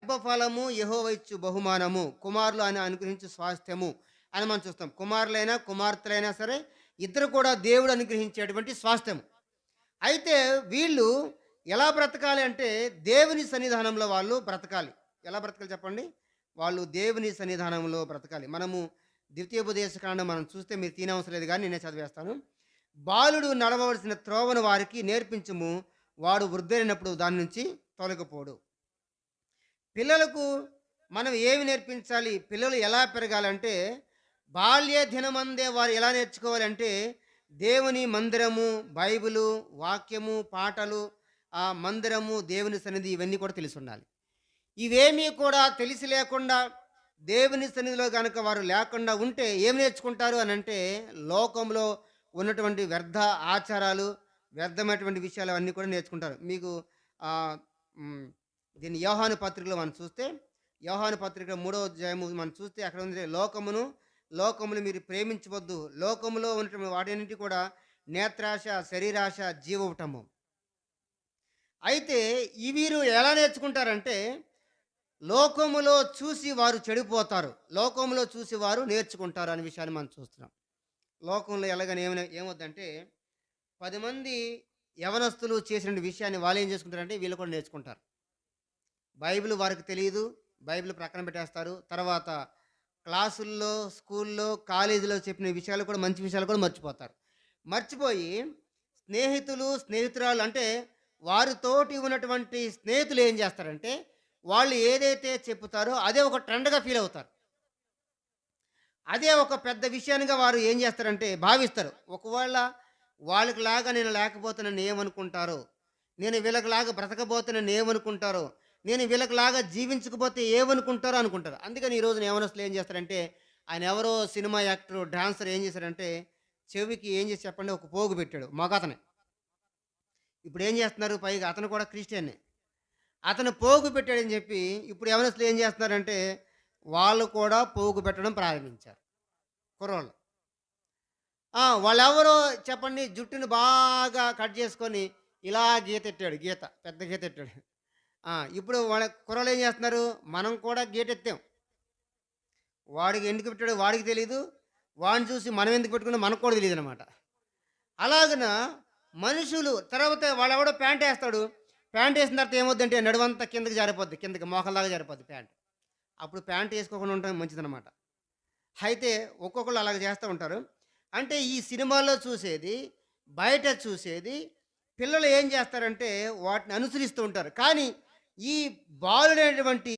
గర్భఫలము యెహోవా ఇచ్చు బహుమానము, కుమారులు అని అనుగ్రహించు స్వాస్థ్యము అని మనం చూస్తాం. కుమారులైనా, కుమార్తెలైనా సరే ఇద్దరు కూడా దేవుడు అనుగ్రహించేటువంటి స్వాస్థ్యం. అయితే వీళ్ళు ఎలా బ్రతకాలి అంటే దేవుని సన్నిధానంలో వాళ్ళు బ్రతకాలి. ఎలా బ్రతకాలి చెప్పండి? వాళ్ళు దేవుని సన్నిధానంలో బ్రతకాలి. మనము ద్వితీయోపదేశకాండం మనం చూస్తే మీరు తీయనవసరం లేదు గానీ నేనే చదివేస్తాను. బాలుడు నడవవలసిన త్రోవను వారికి నేర్పించుము. వాడు వృద్ధులైనప్పుడు దాని నుంచి తొలగిపోడు. పిల్లలకు మనం ఏమి నేర్పించాలి? పిల్లలు ఎలా పెరగాలంటే, బాల్య దినమందే వారు ఎలా నేర్చుకోవాలంటే, దేవుని మందిరము, బైబిలు, వాక్యము, పాటలు, మందిరము, దేవుని సన్నిధి ఇవన్నీ కూడా తెలిసుండాలి. ఇవేమీ కూడా తెలిసి లేకుండా, దేవుని సన్నిధిలో గనక వారు లేకుండా ఉంటే ఏం నేర్చుకుంటారు అనంటే, లోకంలో ఉన్నటువంటి వ్యర్థ ఆచారాలు, వ్యర్థమైనటువంటి విషయాలు అవన్నీ కూడా నేర్చుకుంటారు. మీకు ఆహ్, హ్మ్. దీన్ని యోహాను పత్రికలో మనం చూస్తే, యోహాను పత్రిక 3వ అధ్యాయము మనం చూస్తే అక్కడ ఉంది లోకమును మీరు ప్రేమించవద్దు. లోకములో ఉన్నటువంటి వాటన్నిటి కూడా నేత్రాశ, శరీరాశ, జీవోటము. అయితే ఈ వీరు ఎలా నేర్చుకుంటారంటే, లోకములో చూసి వారు చెడిపోతారు. లోకంలో చూసి వారు నేర్చుకుంటారు అనే విషయాన్ని మనం చూస్తున్నాం. లోకంలో ఎలాగని ఏమవుద్దంటే 10 మంది యవనస్తులు చేసిన విషయాన్ని వాళ్ళేం చేసుకుంటారంటే వీళ్ళు కూడా నేర్చుకుంటారు. బైబిల్ వారికి తెలీదు. బైబిల్ ప్రక్కన పెట్టేస్తారు. తర్వాత క్లాసుల్లో, స్కూల్లో, కాలేజీలో చెప్పిన విషయాలు కూడా మంచి విషయాలు కూడా మర్చిపోతారు. మర్చిపోయి స్నేహితులు, స్నేహితురాలు అంటే వారితోటి ఉన్నటువంటి స్నేహితులు ఏం చేస్తారంటే, వాళ్ళు ఏదైతే చెప్పుతారో అదే ఒక ట్రెండ్‌గా ఫీల్ అవుతారు. అదే ఒక పెద్ద విషయానిగా వారు ఏం చేస్తారంటే భావిస్తారు. ఒకవేళ వాళ్ళకిలాగా నేను లేకపోతే నన్నేమనుకుంటారో, నేను వీళ్ళకిలాగా బ్రతకబోతే నన్నేమనుకుంటారో, నేను వీళ్ళకిలాగా జీవించకపోతే ఏమనుకుంటారో అనుకుంటారు. అందుకని ఈ రోజున యవ్వనస్తులు ఏం చేస్తారంటే, ఆయన ఎవరో సినిమా యాక్టర్, డాన్సర్ ఏం చేశారంటే, చెవికి ఏం చేసి చెప్పండి ఒక పోగు పెట్టాడు మగతనే. ఇప్పుడేం చేస్తున్నారు పైగా అతను కూడా క్రిస్టియనే. అతను పోగు పెట్టాడని చెప్పి ఇప్పుడు యవ్వనస్తులు ఏం చేస్తున్నారంటే, వాళ్ళు కూడా పోగు పెట్టడం ప్రారంభించారు కుర్రోళ్ళు. వాళ్ళెవరో చెప్పండి జుట్టుని బాగా కట్ చేసుకొని ఇలా గీతెట్టాడు గీత. పెద్ద గీతెట్టాడు. ఇప్పుడు వాళ్ళ కుర్రోళ్ళు ఏం చేస్తున్నారు? మనం కూడా గీటెత్తాం. వాడికి ఎందుకు పెట్టాడో వాడికి తెలీదు. వాడిని చూసి మనం ఎందుకు పెట్టుకున్నామో మనకు కూడా తెలీదనమాట. అలాగన మనుషులు తర్వాత వాడెవడో ప్యాంటేస్తాడు. ప్యాంటేసిన తర్వాత ఏమవుద్దంటే నడుమంతా కిందకి జారిపోద్ది. కిందకి మోకాళ్ళ జారిపోద్ది ప్యాంట్. అప్పుడు ప్యాంట్ ఏసుకోకుండా ఉండటం మంచిదనమాట. అయితే ఒక్కొక్కళ్ళు అలాగ చేస్తూ ఉంటారు. అంటే ఈ సినిమాల్లో చూసేది, బయట చూసేది పిల్లలు ఏం చేస్తారంటే వాటిని అనుసరిస్తూ ఉంటారు. కానీ ఈ బాలుడైనటువంటి